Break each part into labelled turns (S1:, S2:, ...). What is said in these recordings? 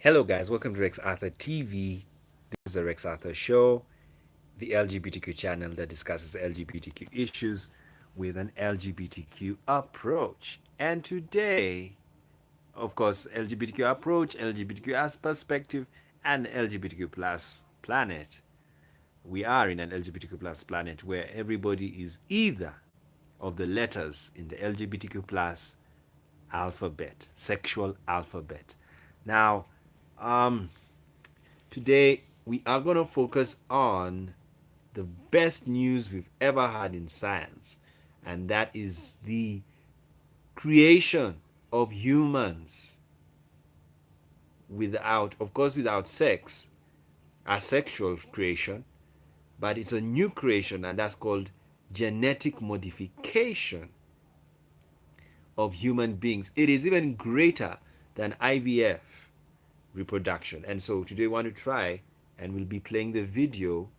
S1: Hello, guys. Welcome to Rex Arthur TV. This is the Rex Arthur Show, the LGBTQ channel that discusses LGBTQ issues with an LGBTQ approach. And today, of course, LGBTQ approach, LGBTQ as perspective, and LGBTQ plus planet. We are in an LGBTQ plus planet where everybody is either of the letters in the LGBTQ plus alphabet, sexual alphabet. Now, um, today we are going to focus on the best news we've ever had in science, and that is the creation of humans without, of course, without sex, asexual creation, but it's a new creation, and that's called genetic modification of human beings. It is even greater than IVF reproduction. And so today we want to try, and we'll be playing the video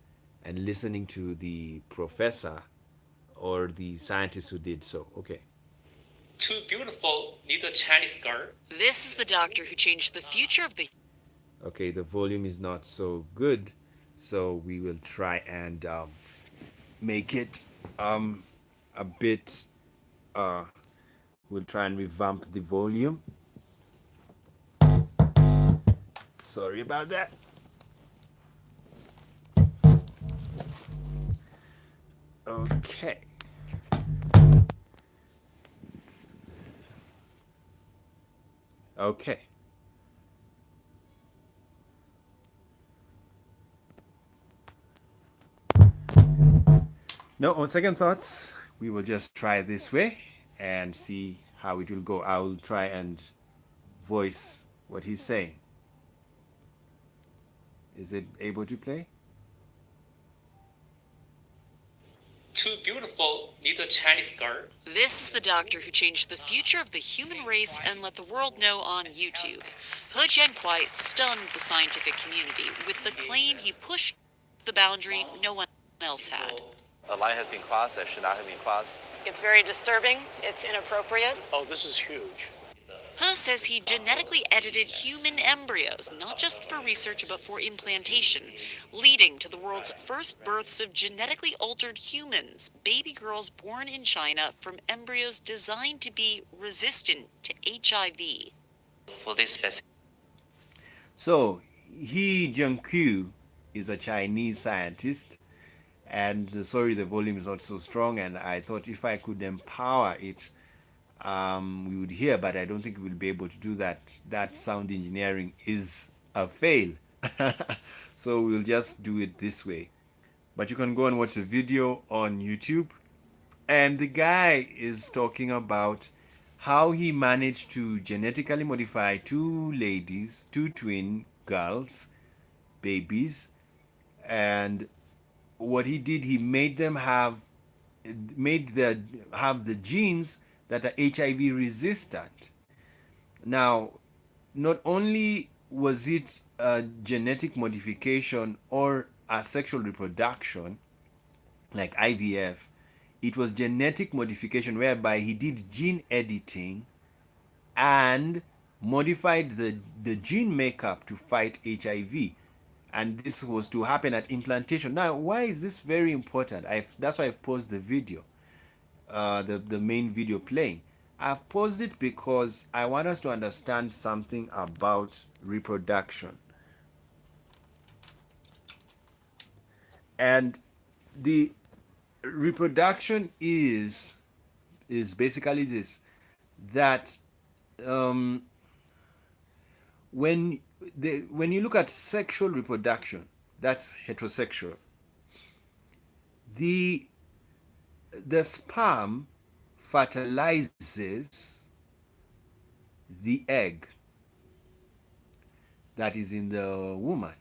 S1: and listening to the professor or the scientist who did so. Okay.
S2: Two beautiful little Chinese girls. This is the doctor who changed the future of the.
S1: Okay, the volume is not so good, so we will try and make it a bit. Uh, we'll try and revamp the volume. Sorry about that. Okay. Okay. No, on second thoughts, we will just try this way and see how it will go. I will try and voice what he's saying. Is it able to play?
S2: Two beautiful little Chinese girls. This is the doctor who changed the future of the human race and let the world know on YouTube. He Jiankuai stunned the scientific community with the claim he pushed the boundary no one else had.
S3: A line has been crossed that should not have been crossed.
S4: It's very disturbing. It's inappropriate.
S5: Oh, this is huge.
S2: He says he genetically edited human embryos, not just for research but for implantation, leading to the world's first births of genetically altered humans, baby girls born in China from embryos designed to be resistant to HIV.
S3: For this specific.
S1: So, He Jiankyu is a Chinese scientist, and sorry, the volume is not so strong, and I thought if I could empower it, we would hear, but I don't think we'll be able to do that. That sound engineering is a fail. So we'll just do it this way. But you can go and watch the video on YouTube. And the guy is talking about how he managed to genetically modify two ladies, two twin girls, babies, and what he did, he made them have the genes that are HIV resistant. Now, not only was it a genetic modification or asexual reproduction like IVF, it was genetic modification whereby he did gene editing and modified the gene makeup to fight HIV. And this was to happen at implantation. Now, why is this very important? That's why I've paused the video, the main video playing. I've paused it because I want us to understand something about reproduction. And the reproduction is basically this, that when you look at sexual reproduction, that's heterosexual. The sperm fertilizes the egg that is in the woman.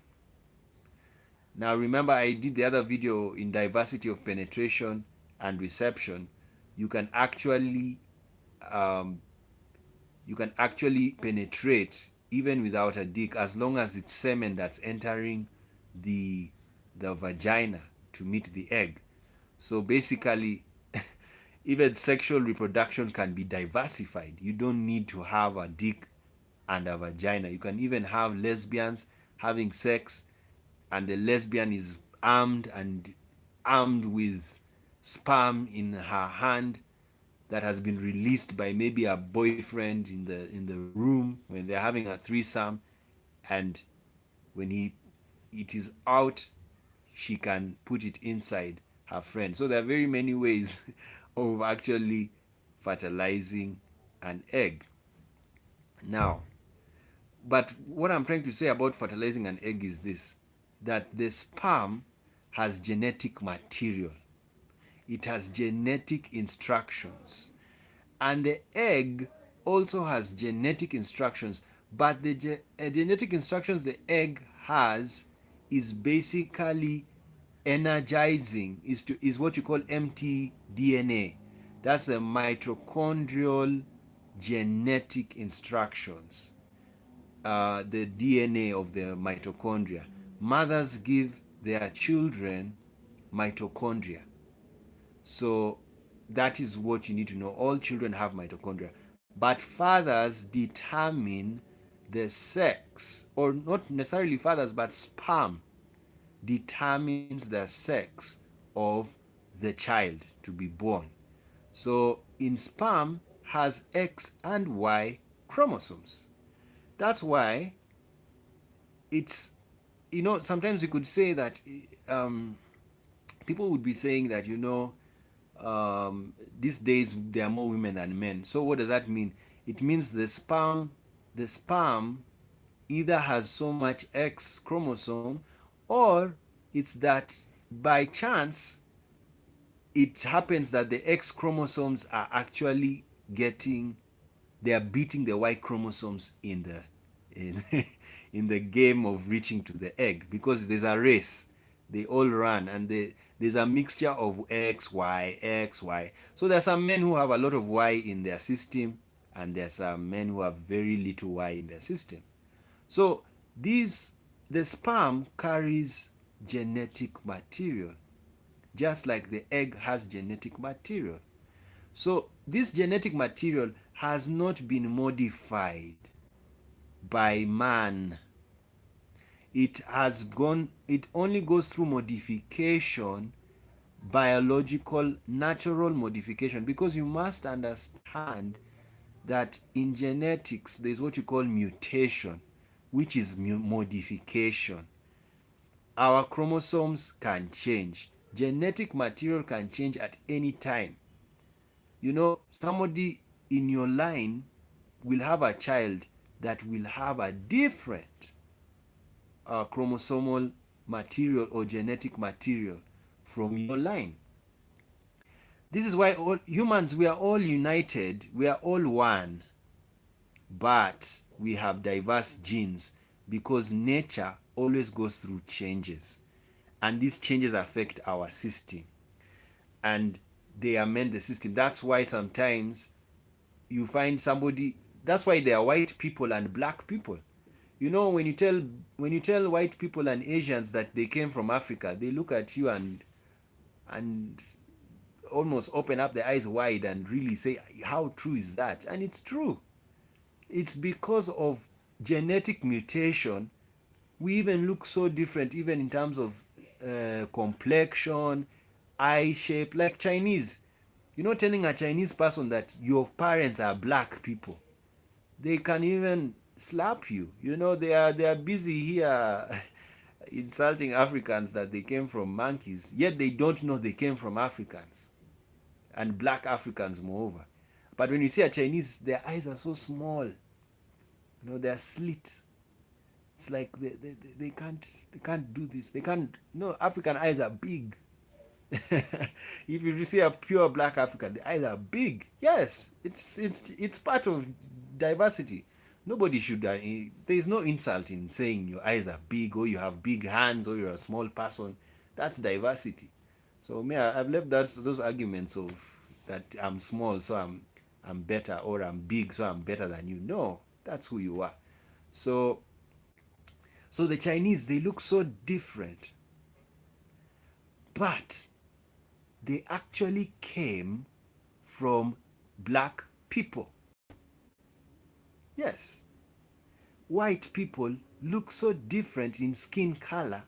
S1: Now remember, I did the other video in diversity of penetration and reception. You can actually penetrate even without a dick, as long as it's semen that's entering the vagina to meet the egg. So basically, even sexual reproduction can be diversified. You don't need to have a dick and a vagina. You can even have lesbians having sex, and the lesbian is armed with sperm in her hand that has been released by maybe a boyfriend in the room when they're having a threesome, and when it is out, she can put it inside her friend. So there are very many ways of actually fertilizing an egg. Now, but what I'm trying to say about fertilizing an egg is this, that the sperm has genetic material, it has genetic instructions, and the egg also has genetic instructions, but the genetic instructions the egg has is basically energizing, is what you call mtDNA. That's the mitochondrial genetic instructions, the DNA of the mitochondria. Mothers give their children mitochondria. So that is what you need to know. All children have mitochondria. But fathers determine the sex, or not necessarily fathers, but sperm determines the sex of the child to be born. So in sperm has X and Y chromosomes. That's why it's, sometimes you could say that um, people would be saying that, these days there are more women than men. So what does that mean? It means the sperm either has so much X chromosome, or it's that by chance it happens that the X chromosomes are actually getting, they are beating the Y chromosomes in in the game of reaching to the egg, because there's a race. They all run, and there's a mixture of X, Y, X, Y. So there's some men who have a lot of Y in their system, and there's some men who have very little Y in their system. So these the sperm carries genetic material, just like the egg has genetic material. So this genetic material has not been modified by man. It only goes through modification, biological, natural modification, because you must understand that in genetics there's what you call mutation, which is modification. Our chromosomes can change. Genetic material can change at any time. Somebody in your line will have a child that will have a different chromosomal material or genetic material from your line. This is why all humans, we are all united, we are all one, but we have diverse genes, because nature always goes through changes, and these changes affect our system, and they amend the system. That's why sometimes you find somebody, that's why there are white people and black people. When you tell white people and Asians that they came from Africa, they look at you and almost open up their eyes wide and really say, how true is that? And it's true. It's because of genetic mutation. We even look so different, even in terms of complexion, eye shape, like Chinese. Telling a Chinese person that your parents are black people, they can even slap you. They are busy here insulting Africans that they came from monkeys, yet they don't know they came from Africans, and black Africans moreover. But when you see a Chinese, their eyes are so small. They're slit. It's like they can't do this. They can't. No, African eyes are big. If you see a pure black African, the eyes are big. Yes, it's part of diversity. Nobody should. There is no insult in saying your eyes are big, or you have big hands, or you're a small person. That's diversity. So me, I've left those arguments of that I'm small, so I'm better, or I'm big, so I'm better than you. No, that's who you are. So so the Chinese, they look so different, but they actually came from black people. Yes. white people look so different in skin color,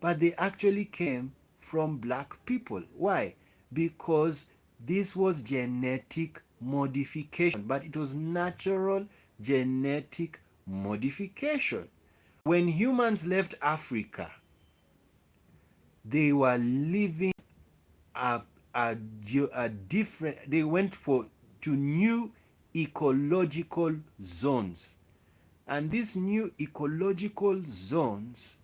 S1: but they actually came from black people. Why? Because this was genetic modification, but it was natural genetic modification. When humans left Africa, they were living a, a different, they went for to new ecological zones. And these new ecological zones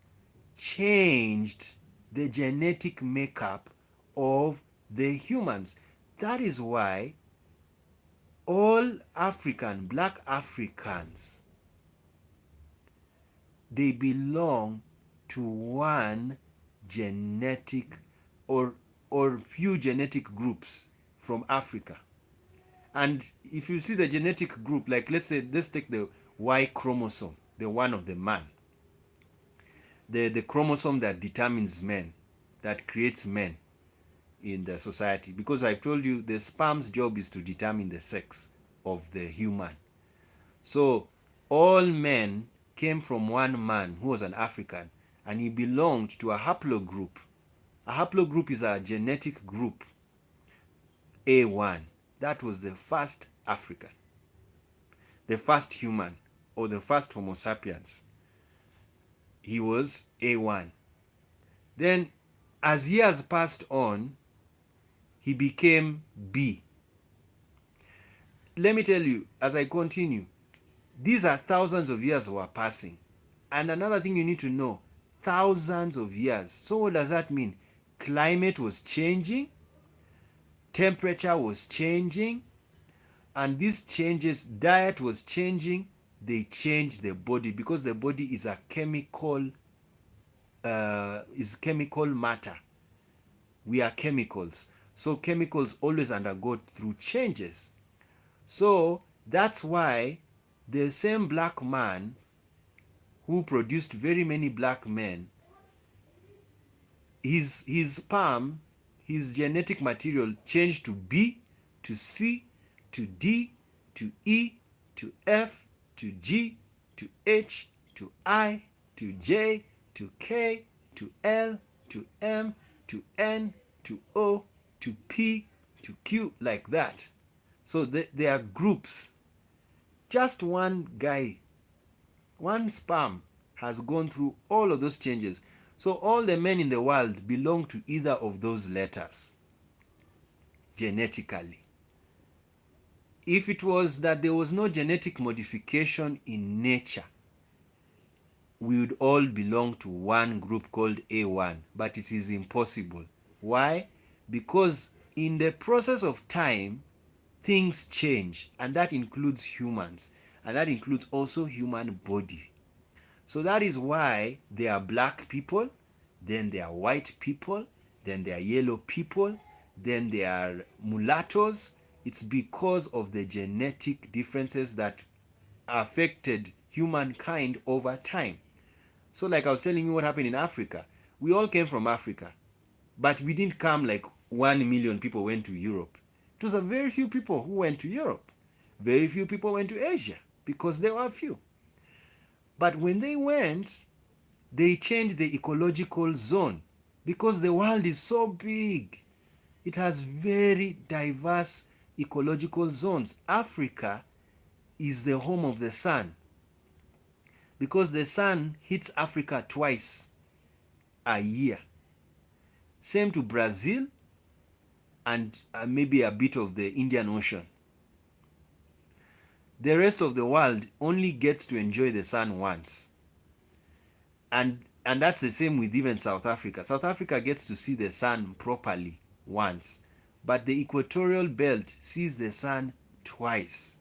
S1: changed the genetic makeup of the humans. That is why all African, black Africans, they belong to one genetic or few genetic groups from Africa. And if you see the genetic group, like let's take the Y chromosome, the one of the man, the chromosome that determines men, that creates men in the society. Because I've told you the sperm's job is to determine the sex of the human. So all men came from one man who was an African, and he belonged to a haplogroup. A haplogroup is a genetic group, A1. That was the first African, the first human, or the first Homo sapiens. He was A1. Then, as years passed on, he became B. Let me tell you, as I continue, these are thousands of years were passing. And another thing you need to know, thousands of years. So what does that mean? Climate was changing, temperature was changing, and these changes, diet was changing. They changed the body because the body is a chemical, is chemical matter. We are chemicals. So chemicals always undergo through changes. So that's why the same black man who produced very many black men, his sperm, his genetic material changed to B, to C, to D, to E, to F, to G, to H, to I, to J, to K, to L, to M, to N, to O, to P, to Q, like that. So they are groups. Just one guy, one sperm has gone through all of those changes. So all the men in the world belong to either of those letters genetically. If it was that there was no genetic modification in nature, we would all belong to one group called A1, but it is impossible. Why? Because in the process of time, things change, and that includes humans, and that includes also human body. So that is why there are black people, then there are white people, then there are yellow people, then there are mulattoes. It's because of the genetic differences that affected humankind over time. So like I was telling you what happened in Africa, we all came from Africa, but we didn't come like 1 million people went to Europe. It was a very few people who went to Europe. Very few people went to Asia because there were few. But when they went, they changed the ecological zone because the world is so big. It has very diverse ecological zones. Africa is the home of the sun because the sun hits Africa twice a year. Same to Brazil and maybe a bit of the Indian Ocean. The rest of the world only gets to enjoy the sun once. And that's the same with even South Africa. South Africa gets to see the sun properly once, but the equatorial belt sees the sun twice.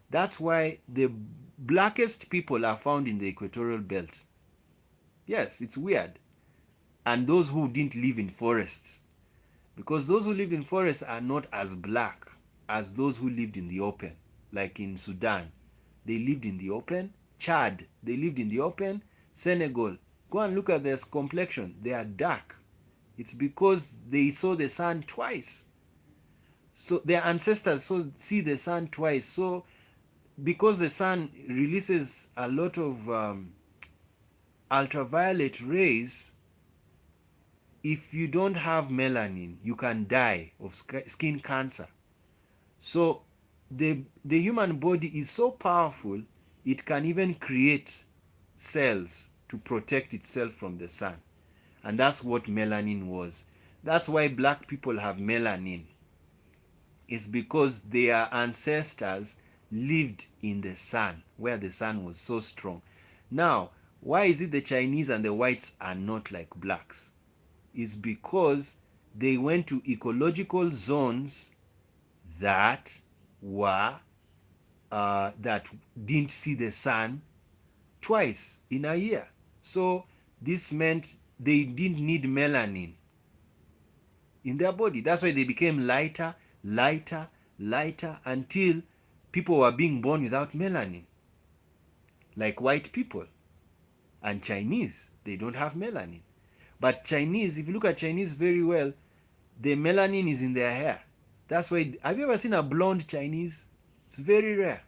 S1: That's why the blackest people are found in the equatorial belt. Yes, it's weird. And those who didn't live in forests, because those who lived in forests are not as black as those who lived in the open, like in Sudan. They lived in the open. Chad, they lived in the open. Senegal, go and look at their complexion. They are dark. It's because they saw the sun twice. So their ancestors see the sun twice. So because the sun releases a lot of ultraviolet rays, if you don't have melanin, you can die of skin cancer. So the human body is so powerful, it can even create cells to protect itself from the sun. And that's what melanin was. That's why black people have melanin. It's because their ancestors lived in the sun, where the sun was so strong. Now, why is it the Chinese and the whites are not like blacks? Is because they went to ecological zones that were that didn't see the sun twice in a year. So this meant they didn't need melanin in their body. That's why they became lighter, lighter, lighter until people were being born without melanin, like white people. And Chinese, they don't have melanin. But Chinese, if you look at Chinese very well, the melanin is in their hair. That's why, have you ever seen a blonde Chinese? It's very rare.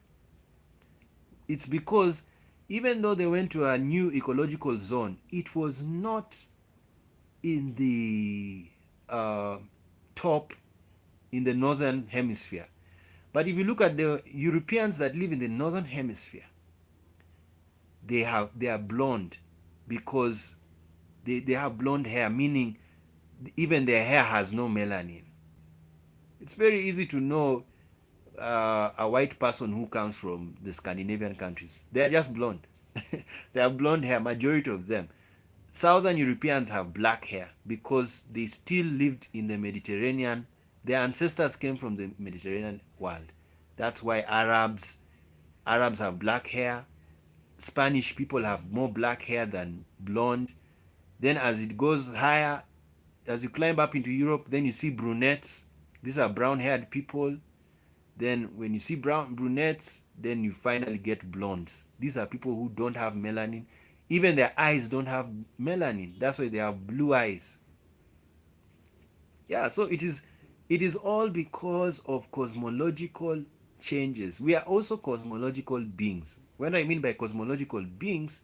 S1: It's because even though they went to a new ecological zone, it was not in the top in the northern hemisphere. But if you look at the Europeans that live in the northern hemisphere, they are blonde because they have blonde hair, meaning even their hair has no melanin. It's very easy to know a white person who comes from the Scandinavian countries. They are just blonde. They have blonde hair, majority of them. Southern Europeans have black hair because they still lived in the Mediterranean. Their ancestors came from the Mediterranean world. That's why Arabs have black hair. Spanish people have more black hair than blonde. Then as it goes higher, as you climb up into Europe, then you see brunettes. These are brown-haired people. Then when you see brunettes, then you finally get blondes. These are people who don't have melanin. Even their eyes don't have melanin. That's why they have blue eyes. Yeah, so it is all because of cosmological changes. We are also cosmological beings. What I mean by cosmological beings,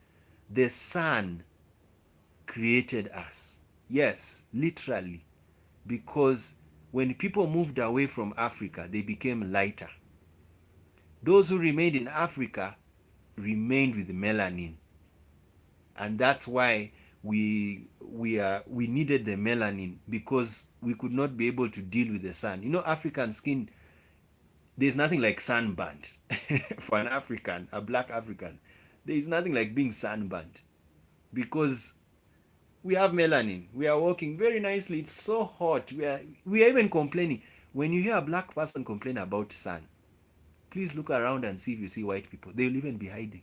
S1: the sun created us. Yes, literally. Because when people moved away from Africa, they became lighter. Those who remained in Africa remained with melanin. And that's why we needed the melanin, because we could not be able to deal with the sun. African skin, there's nothing like sunburned for an African, a black African. There is nothing like being sunburned because we have melanin. We are working very nicely. It's so hot. We are even complaining. When you hear a black person complain about sun, please look around and see if you see white people. They will even be hiding.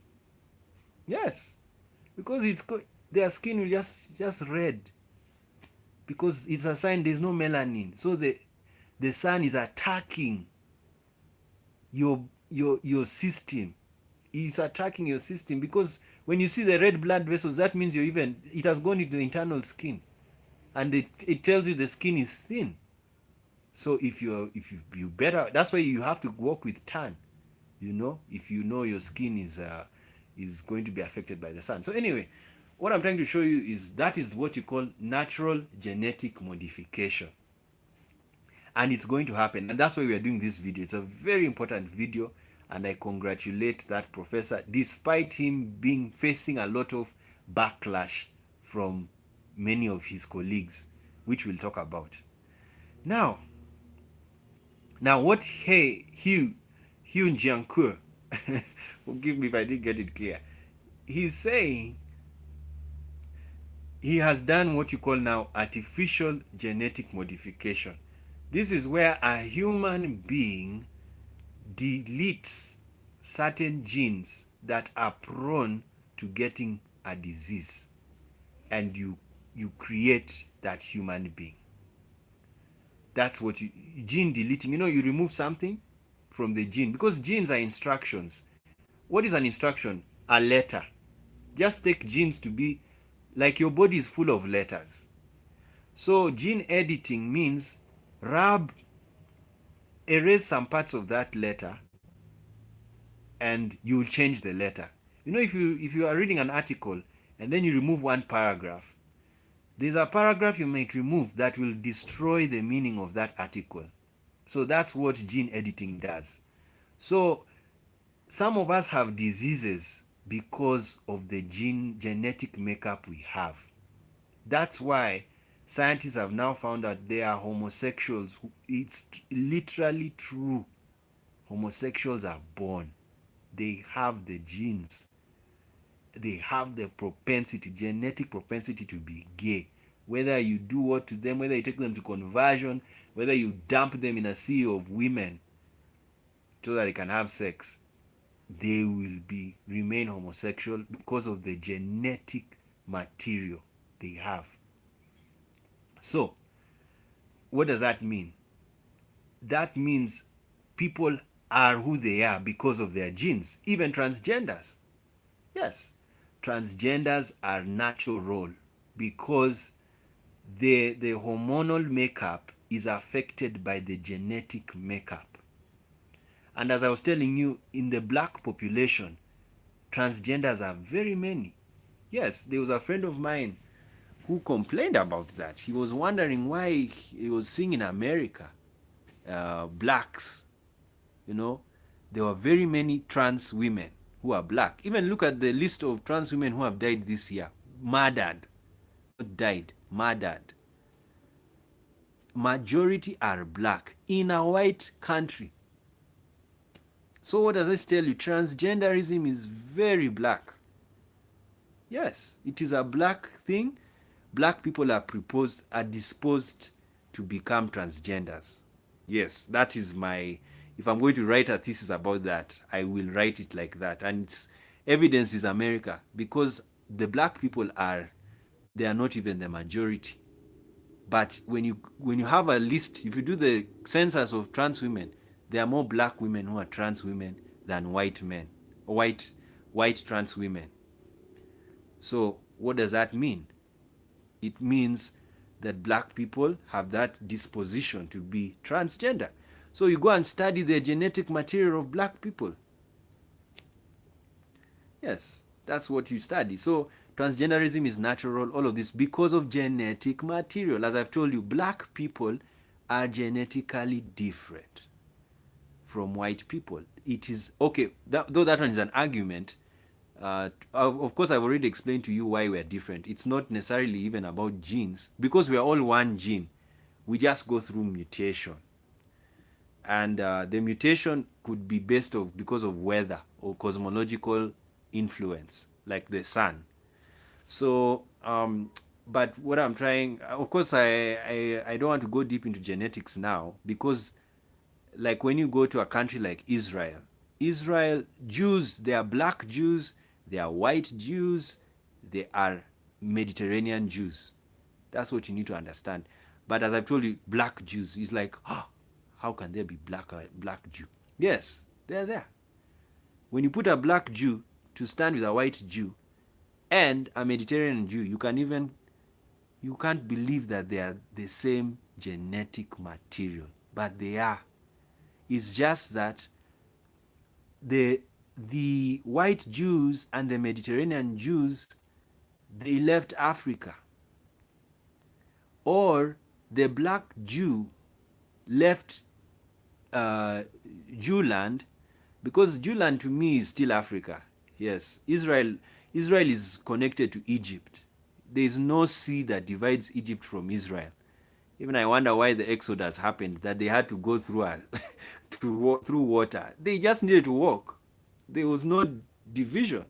S1: Yes, because their skin will just red, because it's a sign there's no melanin. So the sun is attacking your system. It's attacking your system, because when you see the red blood vessels, that means it has gone into the internal skin, and it tells you the skin is thin. So if you better, that's why you have to work with tan. If you know your skin is going to be affected by the sun. So anyway, what I'm trying to show you is that is what you call natural genetic modification. And it's going to happen, and that's why we are doing this video. It's a very important video, and I congratulate that professor, despite him facing a lot of backlash from many of his colleagues, which we'll talk about. Now what Hugh Jianque, forgive me if I didn't get it clear, he's saying he has done what you call now artificial genetic modification. This is where a human being deletes certain genes that are prone to getting a disease, and you create that human being. That's what gene deleting. You remove something from the gene, because genes are instructions. What is an instruction? A letter. Just take genes to be like your body is full of letters. So gene editing means erase some parts of that letter and you will change the letter. If you are reading an article and then you remove one paragraph, there's a paragraph you might remove that will destroy the meaning of that article. So that's what gene editing does. So some of us have diseases because of the genetic makeup we have. That's why scientists have now found that there are homosexuals it's literally true. Homosexuals are born. They have the genes. They have the propensity, genetic propensity to be gay. Whether you do what to them, whether you take them to conversion, whether you dump them in a sea of women so that they can have sex, they will be remain homosexual because of the genetic material they have. So, what does that mean? That means people are who they are because of their genes, even transgenders. Yes, transgenders are natural because the hormonal makeup is affected by the genetic makeup. And as I was telling you, in the black population, transgenders are very many. Yes, there was a friend of mine who complained about that. He was wondering why he was seeing in America blacks, you know, there were very many trans women who are black. Even look at the list of trans women who have died this year. Murdered. Not died, murdered. Majority are black in a white country. So what does this tell you? Transgenderism is very black. Yes, it is a black thing. Black people are disposed to become transgenders. Yes, that is my. If I'm going to write a thesis about that, I will write it like that. And it's, evidence is America because the black people they are not even the majority. But when you have a list, if you do the census of trans women, there are more black women who are trans women than white men, white trans women. So what does that mean? It means that black people have that disposition to be transgender. So you go and study the genetic material of black people. Yes, that's what you study. So transgenderism is natural, all of this because of genetic material. As I've told you, black people are genetically different from white people. It is okay, though that one is an argument. Of course, I've already explained to you why we're different. It's not necessarily even about genes because we are all one gene. We just go through mutation, and the mutation could be based of because of weather or cosmological influence, like the sun. So, but what I'm trying, of course, I don't want to go deep into genetics now because like when you go to a country like Israel Jews, they are black Jews, they are white Jews, they are Mediterranean Jews. That's what you need to understand. But as I've told you, black Jews is like, oh, how can there be black Jew? Yes, they're there. When you put a black Jew to stand with a white Jew and a Mediterranean Jew, you can't believe that they are the same genetic material, but they are. It's just that the white Jews and the Mediterranean Jews, they left Africa, or the black Jew left Jewland, because Jewland to me is still Africa. Yes, Israel is connected to Egypt. There is no sea that divides Egypt from Israel. Even I wonder why the Exodus happened, that they had to go through through water. They just needed to walk. There was no division.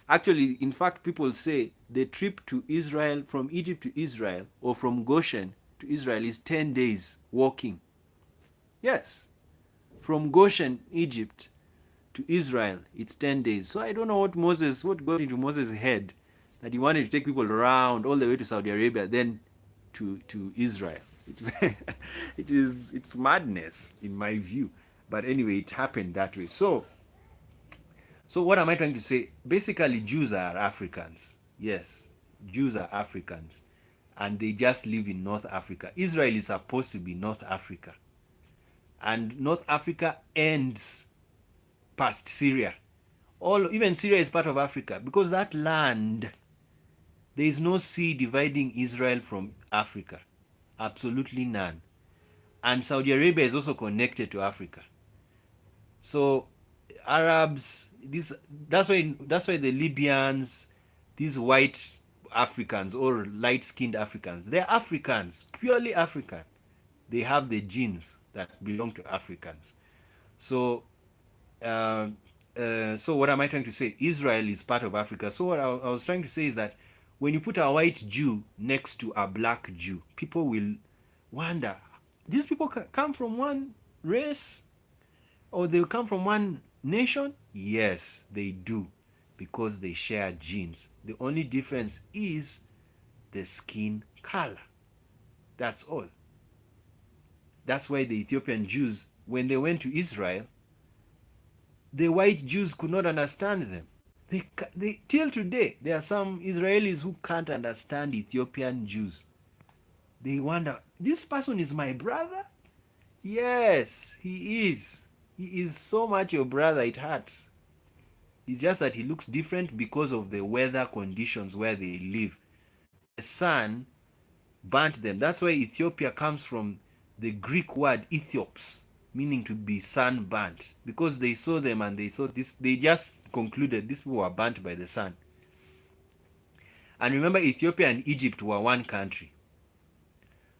S1: Actually, in fact, people say the trip to Israel, from Egypt to Israel, or from Goshen to Israel, is 10 days walking. Yes. From Goshen, Egypt, to Israel, it's 10 days. So I don't know what got into Moses' head, that he wanted to take people around all the way to Saudi Arabia, then to Israel. It's madness in my view. But anyway, it happened that way. So what am I trying to say? Basically, Jews are Africans. Yes, Jews are Africans, and they just live in North Africa. Israel is supposed to be North Africa, and North Africa ends past Syria. All even Syria is part of Africa because that land, there is no sea dividing Israel from Africa. Absolutely none. And Saudi Arabia is also connected to Africa. So Arabs, this that's why the Libyans, these white Africans or light-skinned Africans, they're Africans, purely African. They have the genes that belong to Africans. So uh, so what am I trying to say? Israel is part of Africa. So what I was trying to say is that when you put a white Jew next to a black Jew, people will wonder, these people come from one race or they come from one nation? Yes, they do, because they share genes. The only difference is the skin color. That's all. That's why the Ethiopian Jews, when they went to Israel, the white Jews could not understand them. They till today, there are some Israelis who can't understand Ethiopian Jews. They wonder, this person is my brother? Yes, he is. He is so much your brother, it hurts. It's just that he looks different because of the weather conditions where they live. The sun burnt them. That's why Ethiopia comes from the Greek word Ethiops, meaning to be sunburnt, because they saw them and they thought this. They just concluded these people were burnt by the sun. And remember, Ethiopia and Egypt were one country.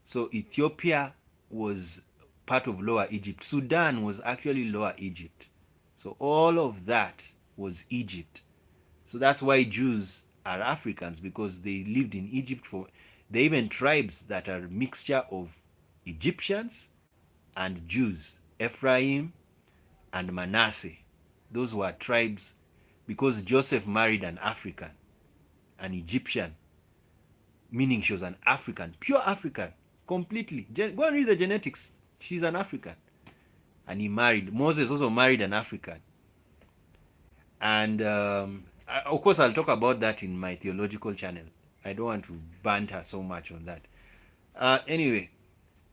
S1: So Ethiopia was part of Lower Egypt. Sudan was actually Lower Egypt. So all of that was Egypt. So that's why Jews are Africans, because they lived in Egypt for. There are even tribes that are a mixture of Egyptians and Jews. Ephraim and Manasseh. Those were tribes because Joseph married an African, an Egyptian, meaning she was an African, pure African, completely. Go and read the genetics. She's an African. And he married. Moses also married an African. And of course, I'll talk about that in my theological channel. I don't want to banter so much on that. Anyway,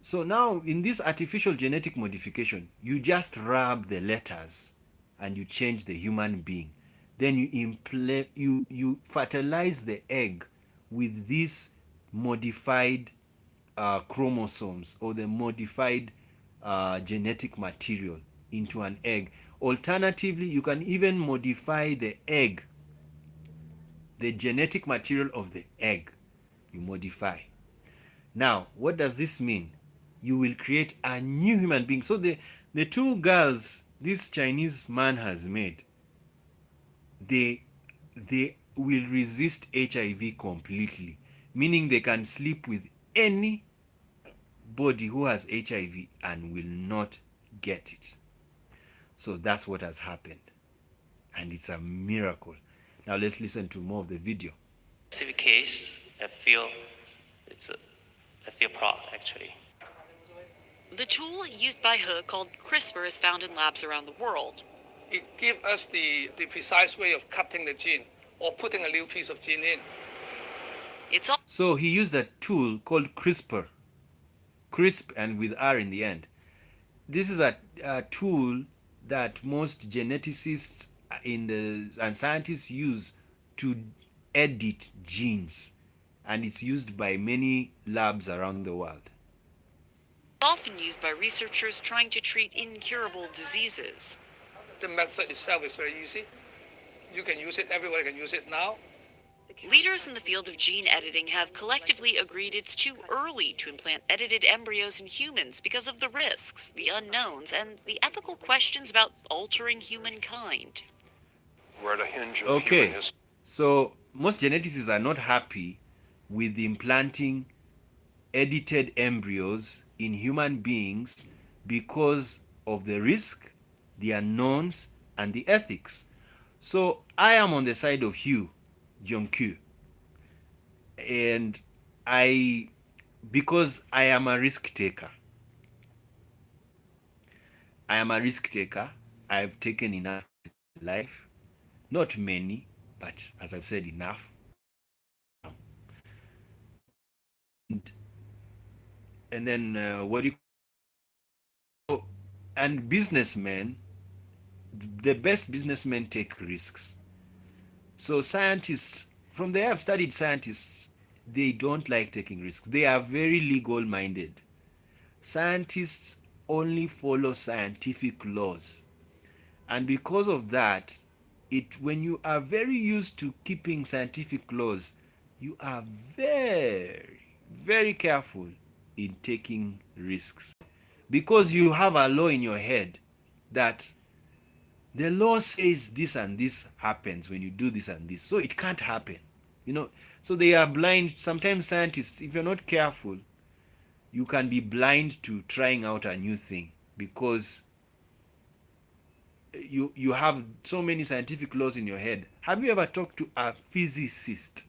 S1: so now in this artificial genetic modification, you just rub the letters and you change the human being. Then you fertilize the egg with these modified chromosomes or the modified genetic material into an egg. Alternatively, you can even modify the egg, the genetic material of the egg. You modify. Now, what does this mean? You will create a new human being. So the two girls this Chinese man has made, they will resist HIV completely, meaning they can sleep with anybody who has HIV and will not get it. So that's what has happened, and it's a miracle. Now let's listen to more of the video.
S3: Specific case, I feel proud actually.
S2: The tool used by He called CRISPR is found in labs around the world.
S5: It gives us the precise way of cutting the gene or putting a new piece of gene in.
S2: It's
S1: So he used a tool called CRISPR, CRISP and with R in the end. This is a tool that most geneticists and scientists use to edit genes, and it's used by many labs around the world.
S2: often used by researchers trying to treat incurable diseases.
S5: The method itself is very easy. You can use it, everybody can use it now.
S2: Leaders in the field of gene editing have collectively agreed it's too early to implant edited embryos in humans because of the risks, the unknowns, and the ethical questions about altering humankind.
S6: We're at a hinge of
S1: Okay,
S6: human history.
S1: so most geneticists are not happy with implanting edited embryos in human beings because of the risk, the unknowns, and the ethics. So I am on the side of Hugh Jong-Kyu, and because I am a risk taker. I am a risk taker. I've taken enough in life, not many, but as I've said, enough. And, and then what do you and businessmen the best businessmen take risks. So scientists, from there I've studied scientists, they don't like taking risks. They are very legal minded. Scientists only follow scientific laws. And because of that, when you are very used to keeping scientific laws, you are very, very careful in taking risks. Because you have a law in your head that the law says this and this happens when you do this and this, so it can't happen. So they are blind. Sometimes scientists, if you're not careful, you can be blind to trying out a new thing because you have so many scientific laws in your head. Have you ever talked to a physicist?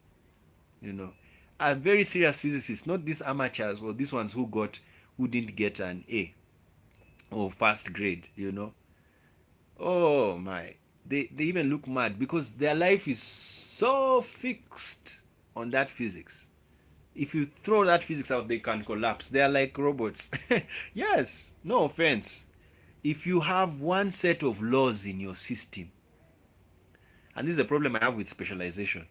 S1: A very serious physicist, not these amateurs or these ones who didn't get an A or first grade. Oh my, they even look mad because their life is so fixed on that physics. If you throw that physics out, they can collapse. They are like robots. Yes, no offense. If you have one set of laws in your system, and this is the problem I have with specialization,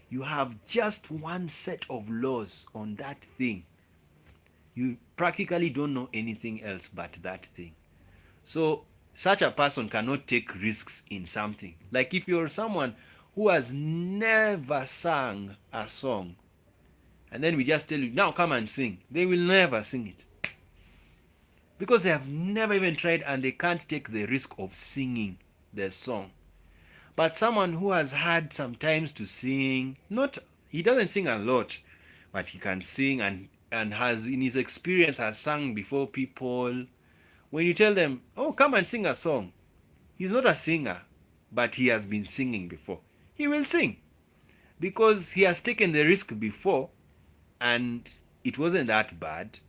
S1: you have just one set of laws on that thing. You practically don't know anything else but that thing. So such a person cannot take risks in something. Like if you're someone who has never sung a song, and then we just tell you, now come and sing, they will never sing it. Because they have never even tried and they can't take the risk of singing the song. But someone who has had some times to sing, he doesn't sing a lot, but he can sing and has in his experience has sung before people. When you tell them, oh, come and sing a song, he's not a singer, but he has been singing before. He will sing because he has taken the risk before and it wasn't that bad.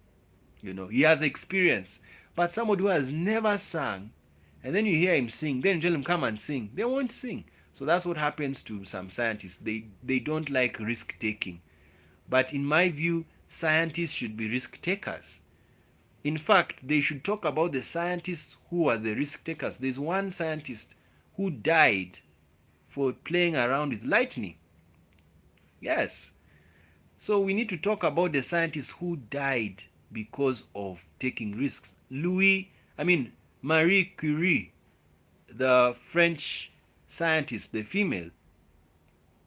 S1: He has experience. But somebody who has never sung, and then you hear him sing, then you tell him come and sing, they won't sing. So that's what happens to some scientists. They don't like risk taking. But in my view, scientists should be risk takers. In fact, they should talk about the scientists who are the risk takers. There's one scientist who died for playing around with lightning. Yes. So we need to talk about the scientists who died because of taking risks. Marie Curie, the French scientist, the female,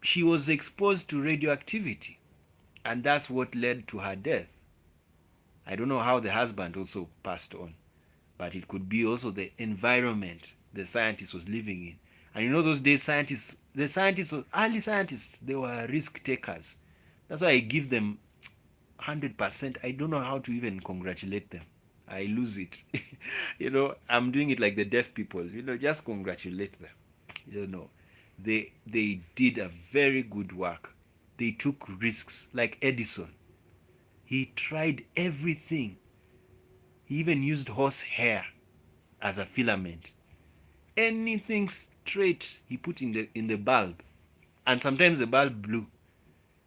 S1: she was exposed to radioactivity, and that's what led to her death. I don't know how the husband also passed on, but it could be also the environment the scientist was living in. And those days, early scientists, they were risk takers. That's why I give them 100%. I don't know how to even congratulate them. I lose it. I'm doing it like the deaf people. Just congratulate them. They did a very good work. They took risks, like Edison. He tried everything. He even used horse hair as a filament. Anything straight he put in the bulb, and sometimes the bulb blew.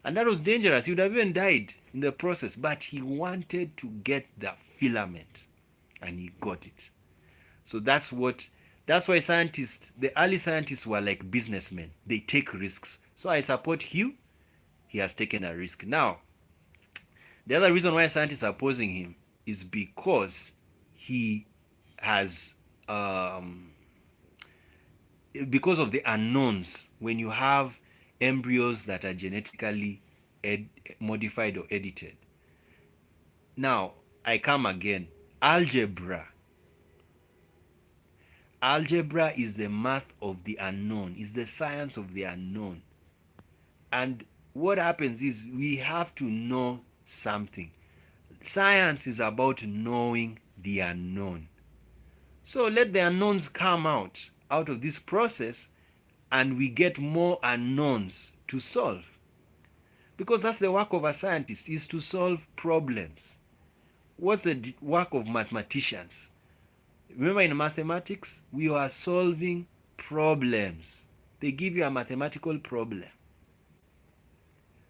S1: And that was dangerous. He would have even died in the process. But he wanted to get the filament. And he got it. So that's why the early scientists were like businessmen. They take risks. So I support Hugh. He has taken a risk. Now, the other reason why scientists are opposing him is because he has because of the unknowns. When you have embryos that are genetically modified or edited. Now, I come again. Algebra is the math of the unknown, is the science of the unknown. And what happens is we have to know something. Science is about knowing the unknown. So let the unknowns come out of this process, and we get more unknowns to solve. Because that's the work of a scientist, is to solve problems. What's the work of mathematicians? Remember, in mathematics, we are solving problems. They give you a mathematical problem.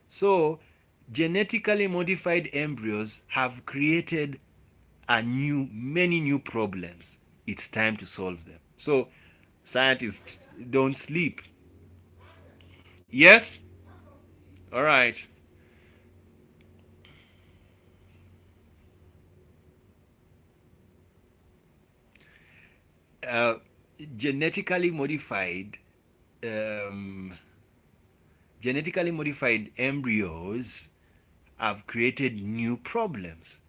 S1: So, genetically modified embryos have created many new problems. It's time to solve them. So, Scientists don't sleep. Yes? All right. Uh, genetically modified um, genetically modified embryos have created new problems.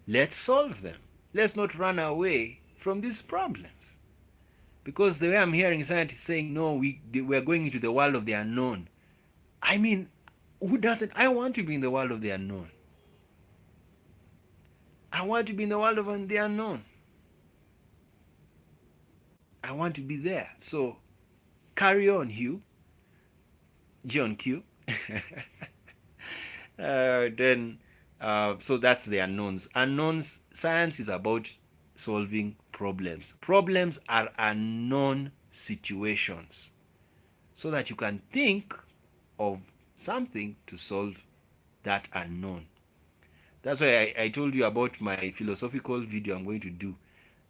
S1: Let's solve them. Let's not run away from these problems. Because the way I'm hearing scientists saying, no, we're going into the world of the unknown. I mean, who doesn't? I want to be in the world of the unknown. I want to be in the world of the unknown. I want to be there. So carry on, Hugh. John Q. Then, so that's the unknowns. Unknowns, science is about solving problems. Problems are unknown situations so that you can think of something to solve that unknown. That's why I told you about my philosophical video I'm going to do,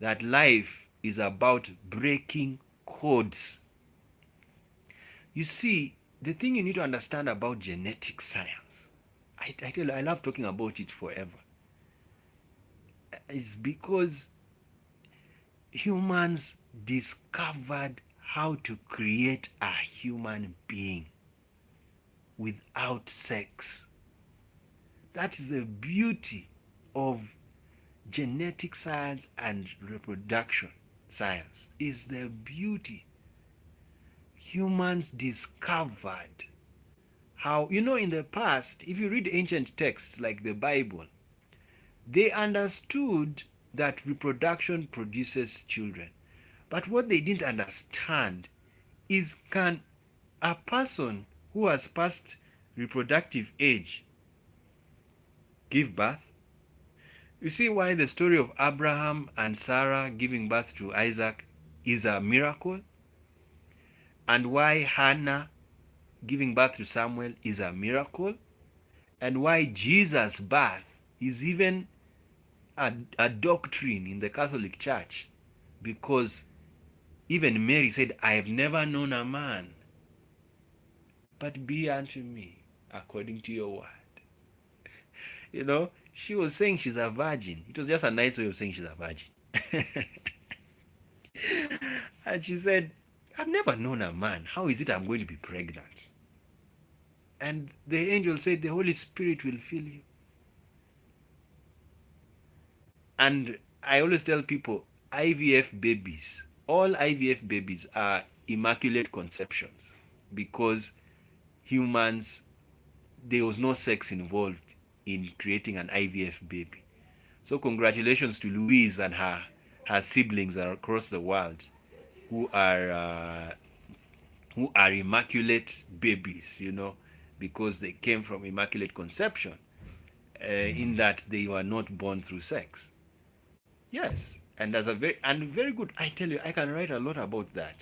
S1: that life is about breaking codes. You see, the thing you need to understand about genetic science, I tell you, I love talking about it forever, is because humans discovered how to create a human being without sex. That is the beauty of genetic science and reproduction science, is the beauty. Humans discovered how, in the past, if you read ancient texts like the Bible, they understood that reproduction produces children. But what they didn't understand is, can a person who has passed reproductive age give birth? You see why the story of Abraham and Sarah giving birth to Isaac is a miracle, and why Hannah giving birth to Samuel is a miracle, and why Jesus' birth is even a doctrine in the Catholic Church, because even Mary said, I have never known a man, but be unto me according to your word. She was saying she's a virgin. It was just a nice way of saying she's a virgin. And she said, I've never known a man. How is it I'm going to be pregnant? And the angel said, the Holy Spirit will fill you. And I always tell people, IVF babies, all IVF babies are immaculate conceptions, because humans, there was no sex involved in creating an IVF baby. So congratulations to Louise and her siblings across the world who are immaculate babies, because they came from immaculate conception, in that they were not born through sex. Yes, and that's very good. I tell you, I can write a lot about that.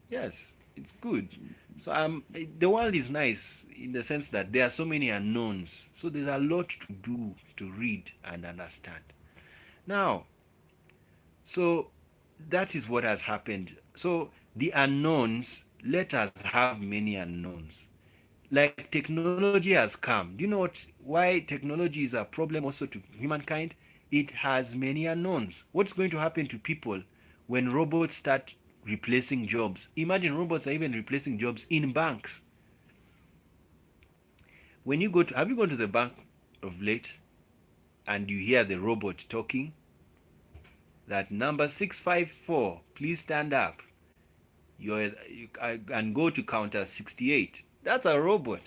S1: Yes, it's good. So the world is nice in the sense that there are so many unknowns. So there's a lot to do, to read and understand. Now, so that is what has happened. So the unknowns, let us have many unknowns. Like technology has come. Do you know why technology is a problem also to humankind? It has many unknowns. What's going to happen to people when robots start replacing jobs? Imagine robots are even replacing jobs in banks. When you have you gone to the bank of late and you hear the robot talking? That number 654, please stand up. And go to counter 68. That's a robot.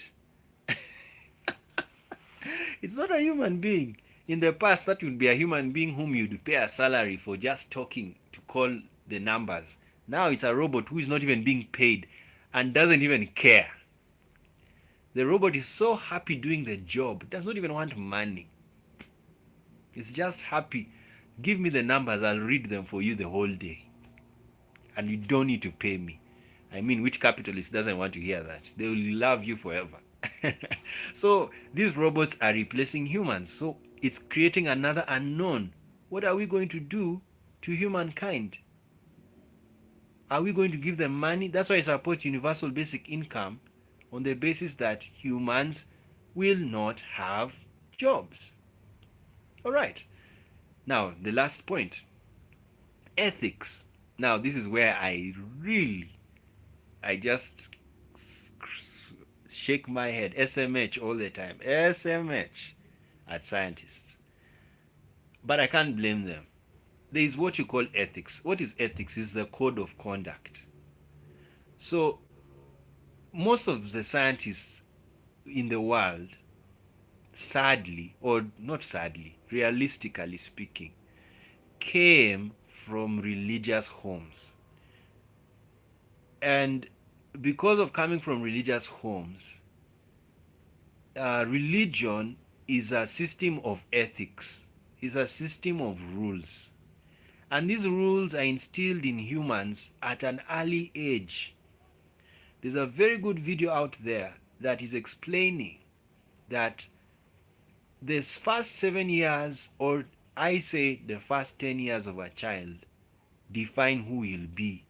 S1: It's not a human being. In the past, that would be a human being whom you'd pay a salary for just talking to call the numbers. Now it's a robot who is not even being paid and doesn't even care. The robot is so happy doing the job, does not even want money. It's just happy. Give me the numbers, I'll read them for you the whole day. And you don't need to pay me. I mean, which capitalist doesn't want to hear that? They will love you forever. So these robots are replacing humans. So it's creating another unknown. What are we going to do to humankind? Are we going to give them money? That's why I support universal basic income on the basis that humans will not have jobs. All right. Now, the last point, ethics. Now, this is where I just shake my head. SMH all the time. SMH at scientists. But I can't blame them. There is what you call ethics. What is ethics? Is the code of conduct. So, most of the scientists in the world, sadly, or not sadly, realistically speaking, came from religious homes. And because of coming from religious homes, religion is a system of ethics, is a system of rules. And these rules are instilled in humans at an early age. There's a very good video out there that is explaining that the first 7 years, or I say the first 10 years of a child, define who he'll be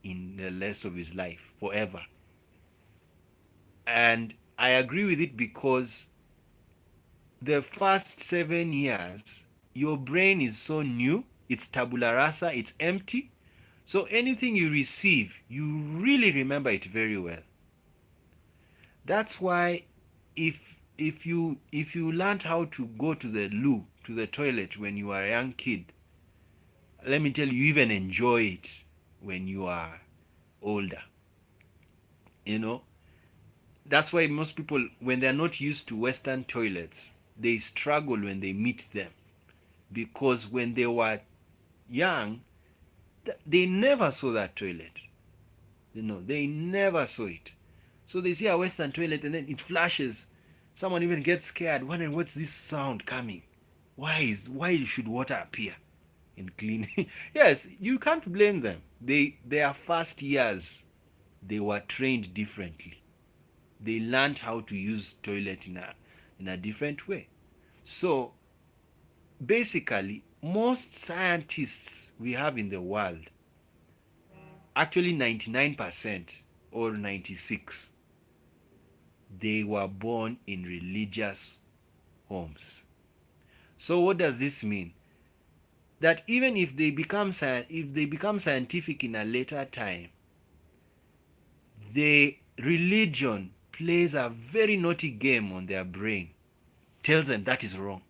S1: in the rest of his life forever. And I agree with it because the first 7 years, your brain is so new, it's tabula rasa, it's empty. So anything you receive, you really remember it very well. That's why if you learned how to go to the loo, to the toilet when you are a young kid, let me tell you, you even enjoy it when you are older. You know, that's why most people, when they're not used to Western toilets, they struggle when they meet them, because when they were young, they never saw that toilet. They never saw it. So they see a Western toilet and then it flashes. Someone even gets scared, wondering what's this sound coming? Why should water appear and clean? Yes, you can't blame them. Their first years, they were trained differently. They learned how to use toilet in a different way. So basically, most scientists we have in the world, actually 99% or 96, they were born in religious homes. So what does this mean? That even if they become scientific in a later time, the religion plays a very naughty game on their brain, tells them that is wrong.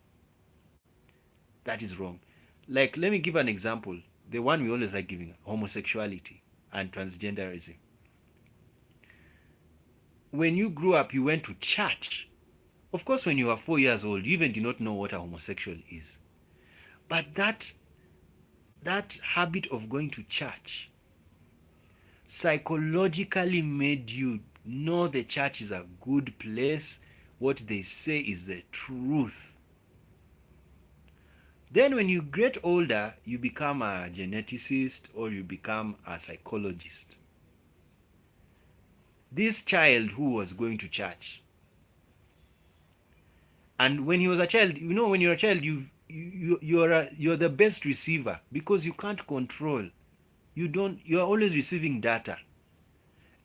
S1: That is wrong. Like, let me give an example. The one we always like giving: homosexuality and transgenderism. When you grew up, you went to church. Of course, when you were 4 years old, you even did not know what a homosexual is. But that habit of going to church psychologically made you know the church is a good place. What they say is the truth. Then when you get older, you become a geneticist or you become a psychologist. This child who was going to church, and when he was a child, when you're a child, you're the best receiver because you can't control. You're always receiving data.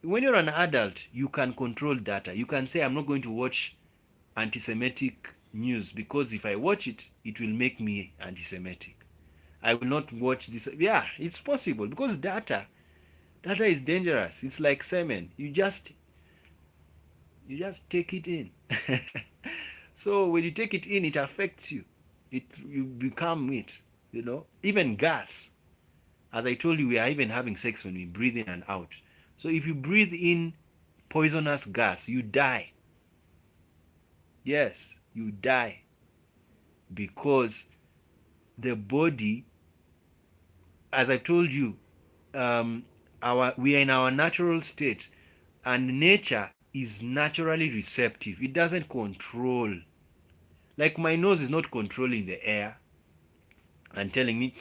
S1: When you're an adult, you can control data. You can say, I'm not going to watch anti-Semitic news because if I watch it, it will make me anti-Semitic. I will not watch this. Yeah, it's possible because data is dangerous. It's like semen. You just take it in. So when you take it in, it affects you. You become it. Even gas. As I told you, we are even having sex when we breathe in and out. So if you breathe in poisonous gas, you die. Yes, you die. Because the body, as I told you, we are in our natural state, and nature is naturally receptive. It doesn't control. Like my nose is not controlling the air and telling me,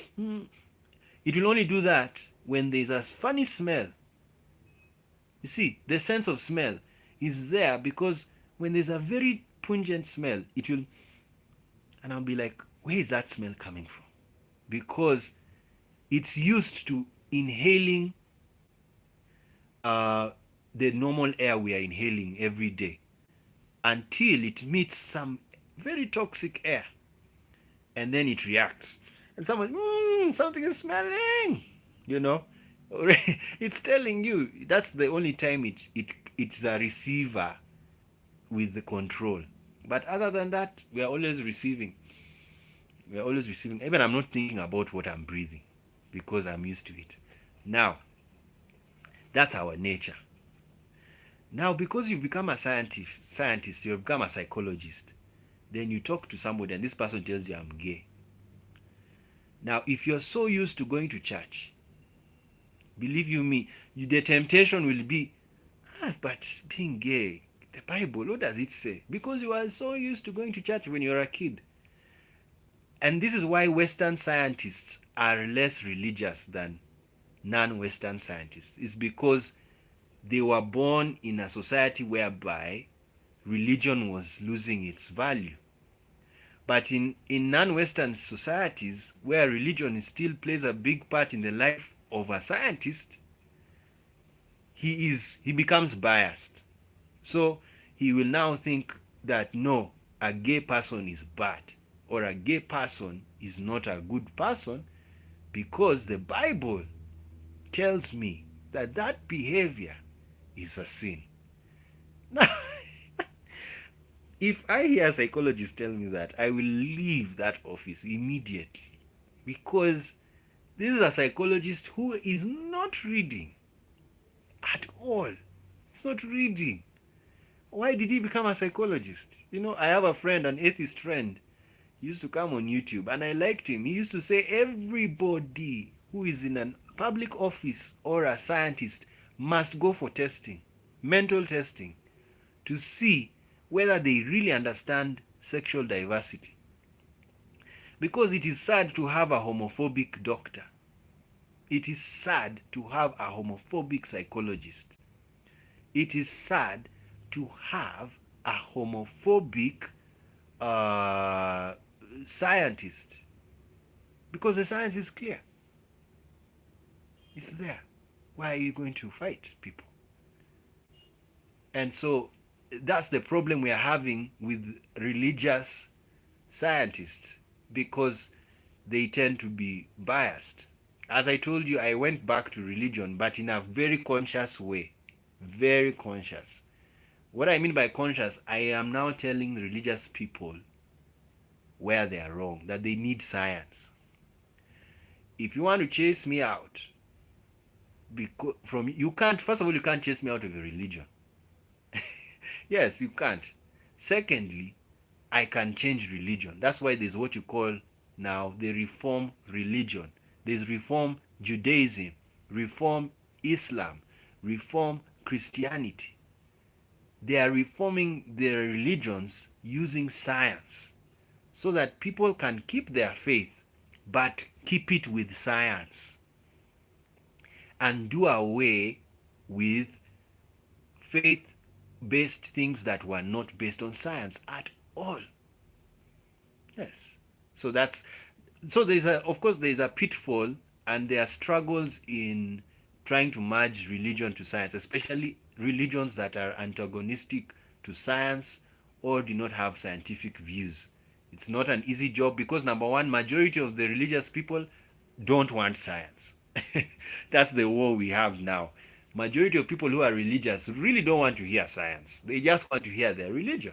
S1: it will only do that when there's a funny smell. You see, the sense of smell is there because when there's a very pungent smell, it will, and I'll be like, where is that smell coming from? Because it's used to inhaling uh, the normal air we are inhaling every day until it meets some very toxic air, and then it reacts. And someone, something is smelling, you know. It's telling you that's the only time it's a receiver with the control. But other than that, we are always receiving. We are always receiving. Even I'm not thinking about what I'm breathing because I'm used to it. Now, that's our nature. Now, because you become a scientist, you become a psychologist, then you talk to somebody and this person tells you I'm gay. Now, if you're so used to going to church, believe you me, the temptation will be, but being gay, the Bible, what does it say? Because you are so used to going to church when you're a kid. And this is why Western scientists are less religious than non-Western scientists. It's because they were born in a society whereby religion was losing its value. But in non-Western societies, where religion still plays a big part in the life of a scientist, he becomes biased. So he will now think that no, a gay person is bad, or a gay person is not a good person, because the Bible tells me that that behavior is a sin. Now, if I hear psychologists tell me that, I will leave that office immediately, because this is a psychologist who is not reading at all. He's not reading. Why did he become a psychologist? I have a friend, an atheist friend. He used to come on YouTube and I liked him. He used to say everybody who is in a public office or a scientist must go for testing, mental testing, to see whether they really understand sexual diversity. Because it is sad to have a homophobic doctor. It is sad to have a homophobic psychologist. It is sad to have a homophobic scientist, because the science is clear. It's there. Why are you going to fight people? And so that's the problem we are having with religious scientists, because they tend to be biased. As I told you, I went back to religion, but in a very conscious way. Very conscious. What I mean by conscious, I am now telling religious people where they are wrong, that they need science. If you want to chase me out, first of all, you can't chase me out of a religion. Yes, you can't. Secondly, I can change religion. That's why there's what you call now the Reform religion. There's Reform Judaism, Reform Islam, Reform Christianity. They are reforming their religions using science so that people can keep their faith, but keep it with science, and do away with faith-based things that were not based on science at all. Yes. So of course there is a pitfall, and there are struggles in trying to merge religion to science, especially religions that are antagonistic to science or do not have scientific views. It's not an easy job because, number one, majority of the religious people don't want science. That's the war we have now. Majority of people who are religious really don't want to hear science. They just want to hear their religion.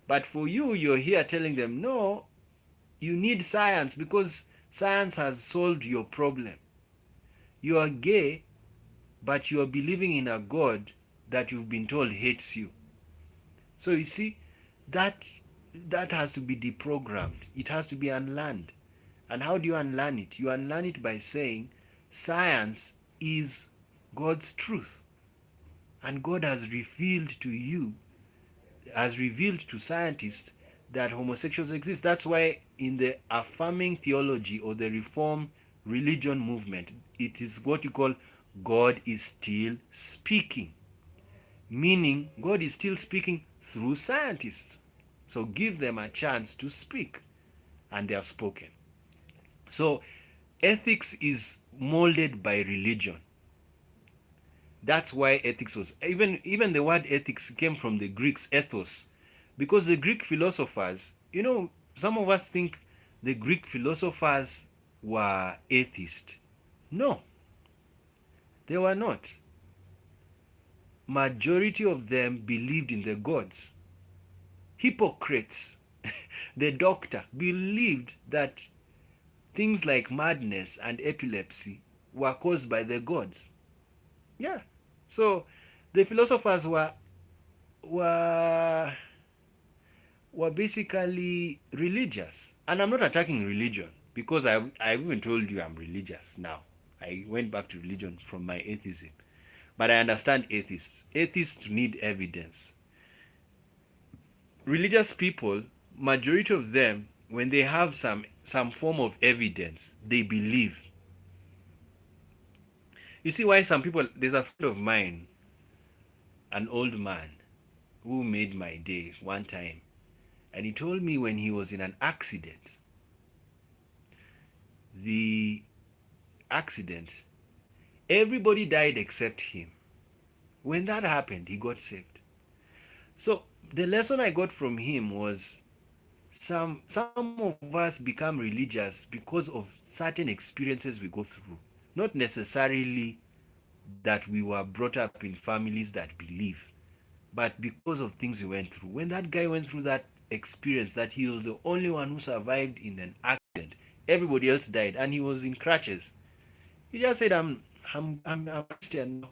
S1: But for you, you're here telling them, no, you need science because science has solved your problem. You are gay, but you are believing in a God that you've been told hates you. So you see, that has to be deprogrammed. It has to be unlearned. And how do you unlearn it? You unlearn it by saying science is God's truth. And God has revealed to scientists that homosexuals exist. That's why in the affirming theology or the Reform religion movement, it is what you call God is still speaking. Meaning God is still speaking through scientists. So give them a chance to speak. And they have spoken. So ethics is molded by religion. That's why ethics was, even the word ethics came from the Greeks, ethos, because the Greek philosophers, some of us think the Greek philosophers were atheist. No, they were not. Majority of them believed in the gods. Hippocrates, the doctor, believed that things like madness and epilepsy were caused by the gods. Yeah. So the philosophers were were basically religious. And I'm not attacking religion because I even told you I'm religious now. I went back to religion from my atheism. But I understand atheists. Atheists need evidence. Religious people, majority of them, when they have some form of evidence, they believe. You see why some people, there's a friend of mine, an old man, who made my day one time. And he told me when he was in an accident, the accident, everybody died except him. When that happened, he got saved. So the lesson I got from him was some of us become religious because of certain experiences we go through, not necessarily that we were brought up in families that believe, but because of things we went through. When that guy went through that experience, that he was the only one who survived in an accident, everybody else died, and he was in crutches. He just said, I'm Christian now.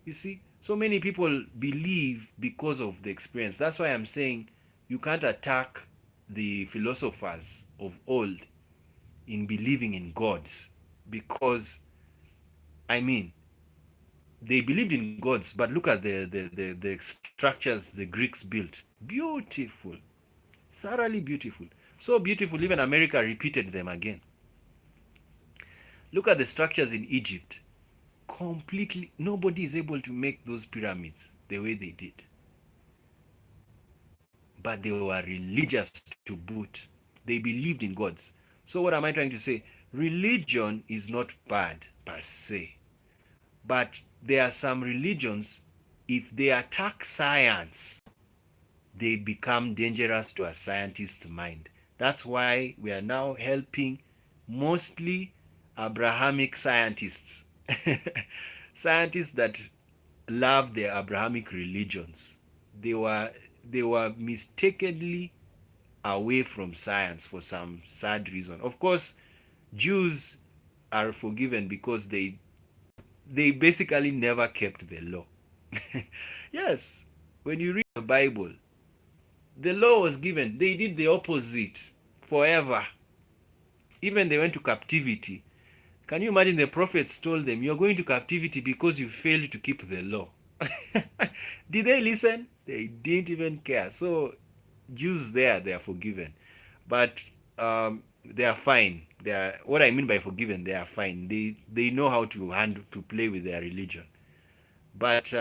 S1: You see, so many people believe because of the experience. That's why I'm saying you can't attack the philosophers of old in believing in gods, because, I mean, they believed in gods, but look at the structures the Greeks built. Beautiful, thoroughly beautiful. So beautiful, even America repeated them again. Look at the structures in Egypt. Completely, nobody is able to make those pyramids the way they did. But they were religious to boot. They believed in gods. So, what am I trying to say? Religion is not bad per se, but there are some religions, if they attack science, they become dangerous to a scientist's mind. That's why we are now helping mostly Abrahamic scientists, scientists that love their Abrahamic religions. They were they were mistakenly away from science for some sad reason. Of course, Jews are forgiven because they basically never kept the law. Yes, when you read the Bible, the law was given. They did the opposite forever. Even they went to captivity. Can you imagine the prophets told them, you're going to captivity because you failed to keep the law? Did they listen? They didn't even care. So Jews there, they are forgiven. But they are fine. They are, what I mean by forgiven, they are fine. They know how to handle, to play with their religion. But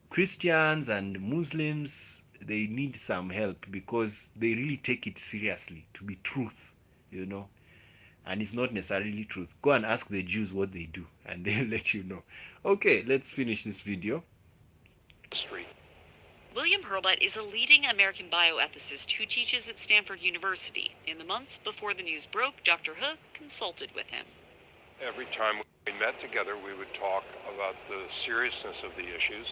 S1: Christians and Muslims, they need some help because they really take it seriously to be truth, you know. And it's not necessarily truth. Go and ask the Jews what they do, and they'll let you know. Okay, let's finish this video.
S6: Street.
S2: William Hurlbut is a leading American bioethicist who teaches at Stanford University. In the months before the news broke, Dr. He consulted with him.
S6: Every time we met together, we would talk about the seriousness of the issues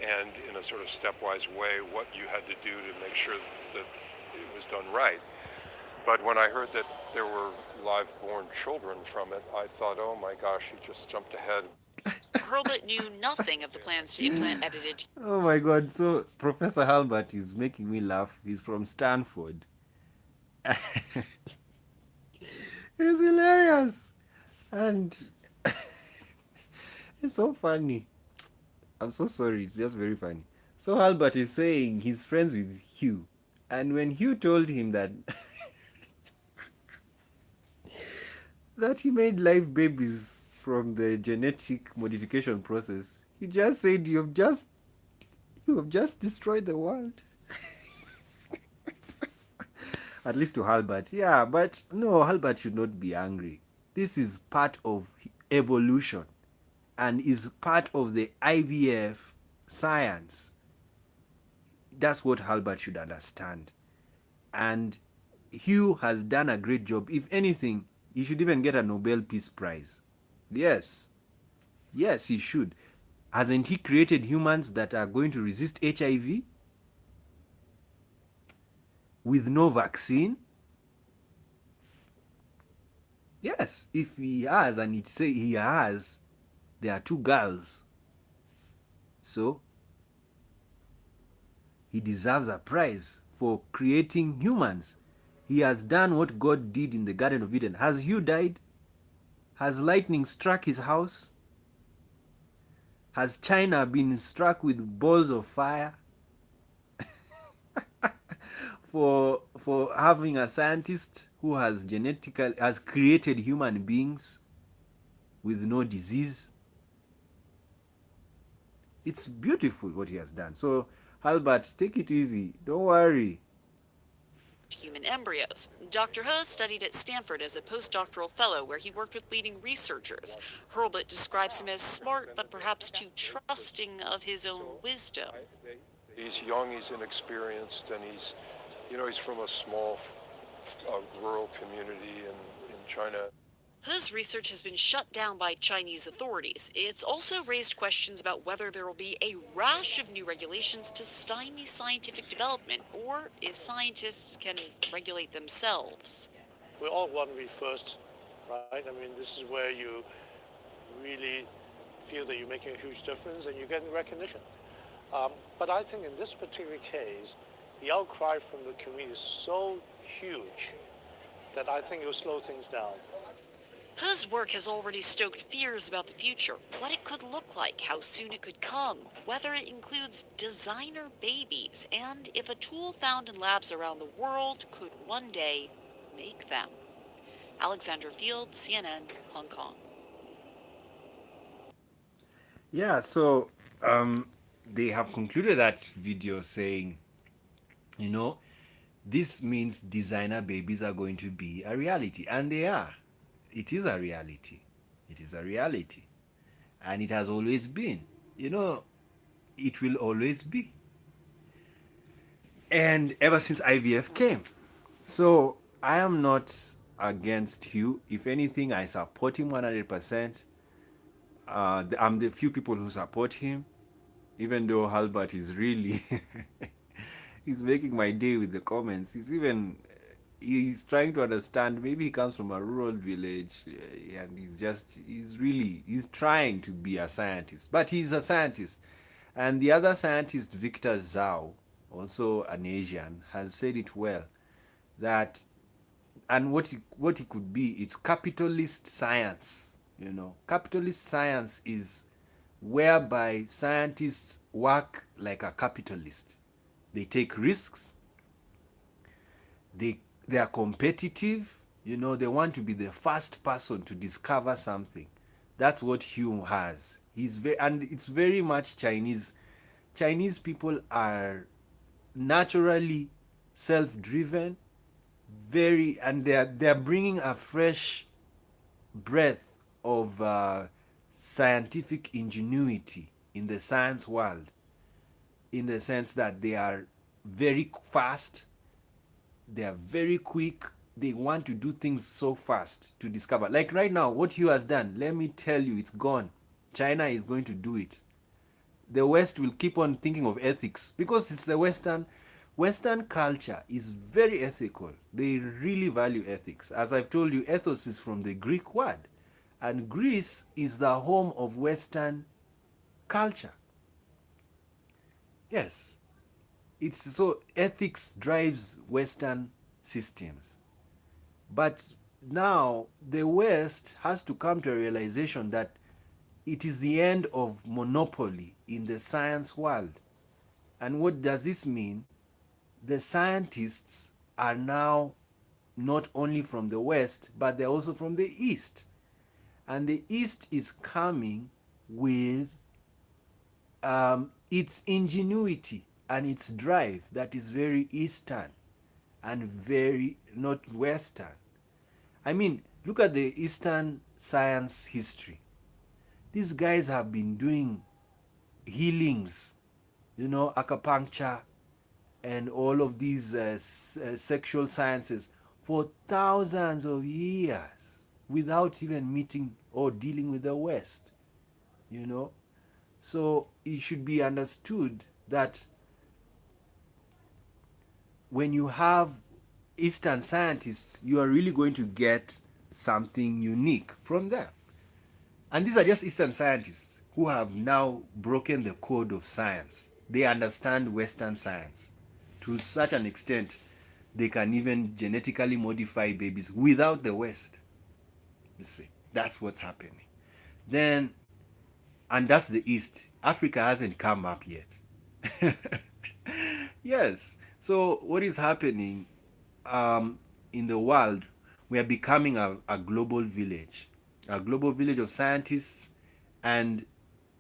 S6: and in a sort of stepwise way what you had to do to make sure that it was done right. But when I heard that there were live-born children from it, I thought, oh my gosh, he just jumped ahead.
S2: Hurlbut knew nothing of the plans to implant edited.
S1: Oh my god, so Professor Halbert is making me laugh. He's from Stanford. It's hilarious. And it's so funny. I'm so sorry, it's just very funny. So Halbert is saying he's friends with Hugh. And when Hugh told him that that he made live babies from the genetic modification process, he just said you have just destroyed the world. At least to Halbert. Yeah, but no, Halbert should not be angry. This is part of evolution. and is part of the IVF science. That's what Halbert should understand. And Hugh has done a great job. If anything, he should even get a Nobel Peace Prize. Yes, yes, he should. Hasn't he created humans that are going to resist HIV with no vaccine? Yes, if he has, and he'd say he has, there are two girls. So he deserves a prize for creating humans. He has done what God did in the Garden of Eden. Has Hugh died? Has lightning struck his house? Has China been struck with balls of fire for having a scientist who has created human beings with no disease? It's beautiful what he has done. So, Albert, take it easy. Don't worry.
S2: Human embryos. Dr. Ho studied at Stanford as a postdoctoral fellow where he worked with leading researchers. Hurlbut describes him as smart but perhaps too trusting of his own wisdom.
S6: He's young, he's inexperienced, and he's from a small rural community in China.
S2: Ho's research has been shut down by Chinese authorities. It's also raised questions about whether there will be a rash of new regulations to stymie scientific development, or if scientists can regulate themselves.
S7: We all want to be first, right? I mean, this is where you really feel that you're making a huge difference and you're getting recognition. But I think in this particular case, the outcry from the community is so huge that I think it will slow things down.
S2: Ho's work has already stoked fears about the future, what it could look like, how soon it could come, whether it includes designer babies, and if a tool found in labs around the world could one day make them. Alexandra Field, CNN, Hong Kong.
S1: Yeah, so they have concluded that video saying, you know, this means designer babies are going to be a reality. And they are. It is a reality. It is a reality. And it has always been. It will always be. And ever since IVF came. So I am not against Hugh. If anything, I support him 100%. I'm the few people who support him, even though Halbert is really he's making my day with the comments. He's trying to understand. Maybe he comes from a rural village, and he's trying to be a scientist, but he's a scientist. And the other scientist, Victor Zhao, also an Asian, has said it well, that and what it could be, it's capitalist science. Capitalist science is whereby scientists work like a capitalist. They take risks. They are competitive. They want to be the first person to discover something. That's what Hume has. And it's very much Chinese. Chinese people are naturally self-driven, and they're bringing a fresh breath of scientific ingenuity in the science world, in the sense that they are very fast, they are very quick, they want to do things so fast to discover. Like right now, what Hugh has done, let me tell you, it's gone. China is going to do it. The West will keep on thinking of ethics because it's the Western culture is very ethical. They really value ethics. As I've told you, ethos is from the Greek word, and Greece is the home of Western culture. Yes, it's so ethics drives Western systems. But now the West has to come to a realization that it is the end of monopoly in the science world. And what does this mean? The scientists are now not only from the West, but they're also from the East. And the East is coming with its ingenuity and its drive that is very Eastern and very not Western. I mean, look at the Eastern science history. These guys have been doing healings, acupuncture and all of these sexual sciences for thousands of years without even meeting or dealing with the West, you know. So it should be understood that when you have Eastern scientists, you are really going to get something unique from them. And these are just Eastern scientists who have now broken the code of science. They understand Western science to such an extent they can even genetically modify babies without the West. You see, that's what's happening. Then, and that's the East. Africa hasn't come up yet. Yes. So what is happening in the world? We are becoming a global village of scientists, and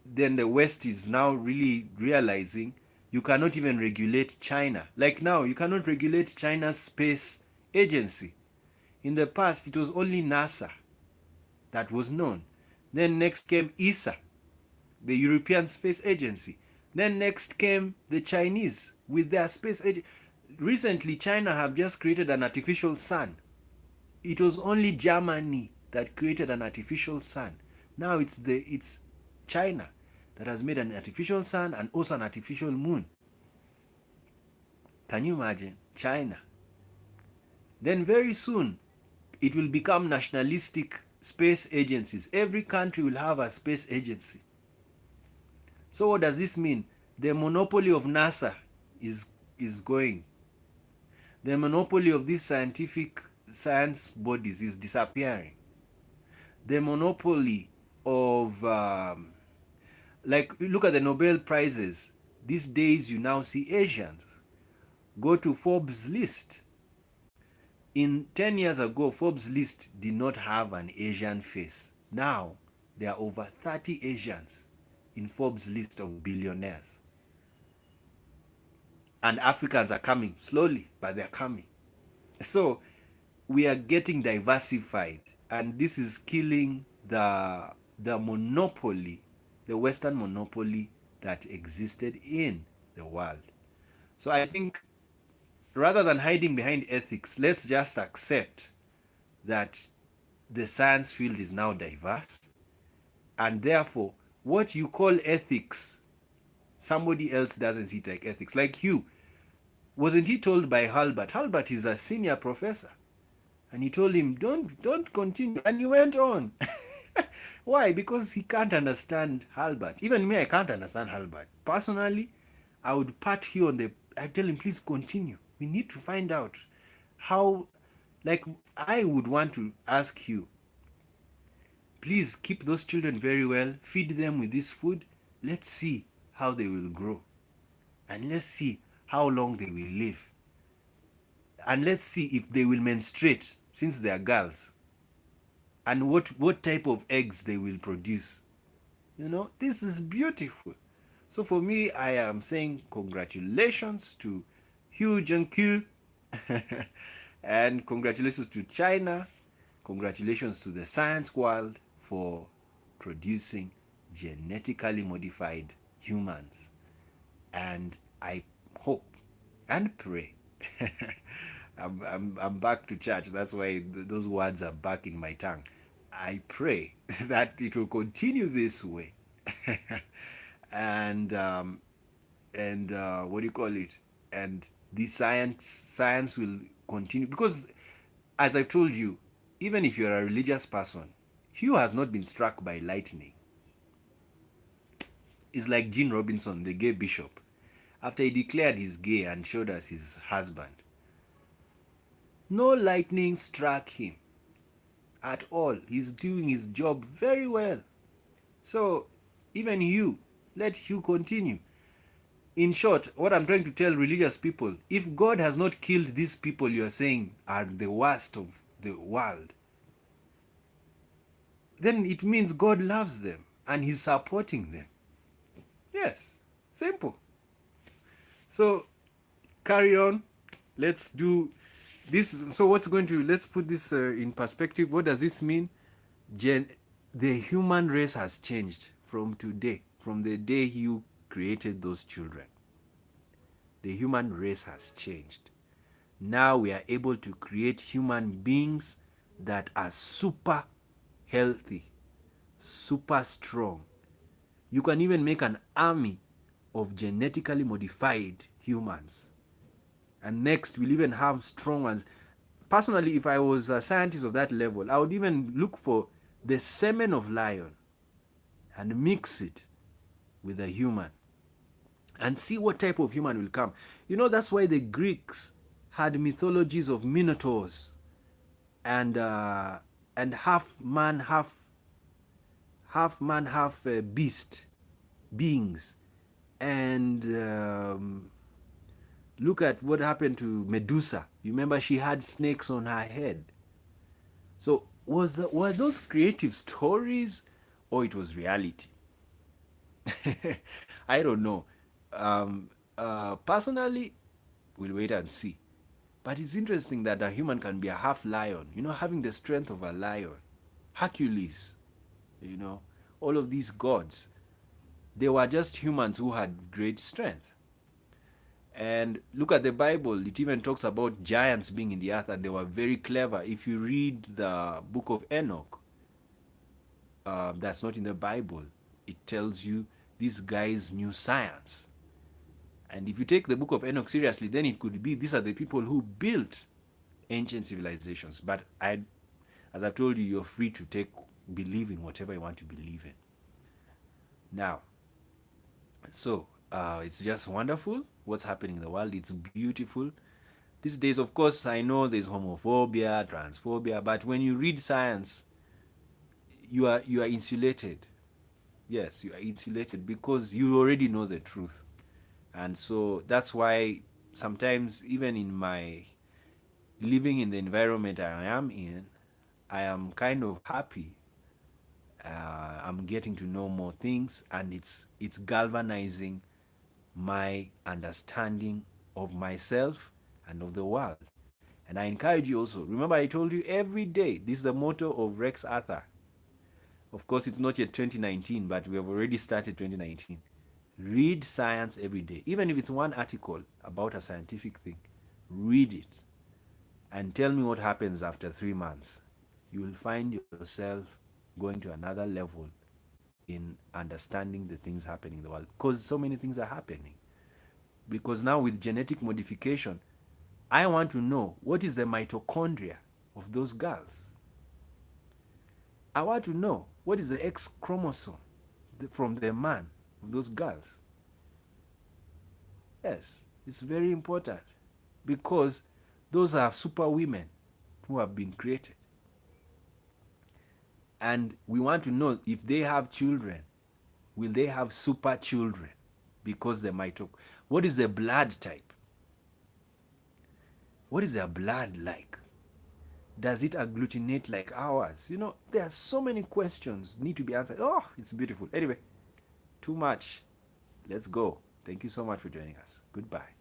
S1: then the West is now really realizing you cannot even regulate China. Like now, you cannot regulate China's space agency. In the past, it was only NASA that was known. Then next came ESA, the European Space Agency. Then next came the Chinese with their space agency. Recently, China have just created an artificial sun. It was only Germany that created an artificial sun. Now it's China that has made an artificial sun and also an artificial moon. Can you imagine? China. Then very soon it will become nationalistic space agencies. Every country will have a space agency. So what does this mean? The monopoly of NASA is going. The monopoly of these science bodies is disappearing. The monopoly of like look at the Nobel prizes. These days you now see Asians. Go to Forbes list. In 10 years ago, Forbes list did not have an Asian face. Now there are over 30 Asians in Forbes list of billionaires. And Africans are coming slowly, but they're coming. So we are getting diversified, and this is killing the monopoly, the Western monopoly that existed in the world. So I think rather than hiding behind ethics, let's just accept that the science field is now diverse, and therefore what you call ethics, somebody else doesn't see it like ethics. Like you, wasn't he told by Halbert? Halbert is a senior professor, and he told him, don't continue, and he went on. Why? Because he can't understand Halbert. Even me, I can't understand Halbert personally. I would pat you on the, I tell him, please continue, we need to find out how. Like, I would want to ask you, please keep those children very well, feed them with this food, let's see how they will grow, and let's see how long they will live, and let's see if they will menstruate since they are girls, and what type of eggs they will produce. This is beautiful. So for me, I am saying congratulations to Hugh Jung-kyu and congratulations to China, congratulations to the science world for producing genetically modified humans. And I hope and pray. I'm back to church. That's why those words are back in my tongue. I pray that it will continue this way, and what do you call it? And the science will continue, because, as I told you, even if you're a religious person, Hugh has not been struck by lightning. It's like Gene Robinson, the gay bishop. After he declared he's gay and showed us his husband, no lightning struck him at all. He's doing his job very well. So even Hugh, let Hugh continue. In short, what I'm trying to tell religious people, if God has not killed these people you are saying are the worst of the world, then it means God loves them and he's supporting them. Yes, simple. So carry on. Let's do this. So let's put this in perspective. What does this mean? the human race has changed from today, from the day you created those children. The human race has changed. Now we are able to create human beings that are super healthy, super strong. You can even make an army of genetically modified humans. And next, we'll even have strong ones. Personally, if I was a scientist of that level, I would even look for the semen of lion and mix it with a human and see what type of human will come. You know, that's why the Greeks had mythologies of minotaurs and half man, half beast beings. And look at what happened to Medusa. You remember she had snakes on her head. So were those creative stories or it was reality? I don't know. Personally, we'll wait and see. But it's interesting that a human can be a half lion, you know, having the strength of a lion. Hercules, you know, all of these gods, they were just humans who had great strength. And look at the Bible, it even talks about giants being in the earth and they were very clever. If you read the book of Enoch, that's not in the Bible, it tells you these guys knew science. And if you take the book of Enoch seriously, then it could be these are the people who built ancient civilizations. But as I've told you, you're free to believe in whatever you want to believe in. Now, so it's just wonderful what's happening in the world. It's beautiful. These days, of course, I know there's homophobia, transphobia, but when you read science, you are insulated. Yes, you are insulated because you already know the truth. And so that's why sometimes even in my living in the environment I am in, I am kind of happy. I'm getting to know more things, and it's galvanizing my understanding of myself and of the world. And I encourage you also. Remember, I told you every day. This is the motto of Rex Arthur. Of course, it's not yet 2019, but we have already started 2019. Read science every day, even if it's one article about a scientific thing. Read it and tell me what happens after 3 months. You will find yourself going to another level in understanding the things happening in the world because so many things are happening. Because now, with genetic modification, I want to know what is the mitochondria of those girls. I want to know what is the X chromosome from the man of those girls. Yes, it's very important because those are super women who have been created. And we want to know if they have children, will they have super children? Because they might talk. What is the blood type? What is their blood like? Does it agglutinate like ours? You know, there are so many questions need to be answered. Oh, it's beautiful. Anyway, too much. Let's go. Thank you so much for joining us. Goodbye.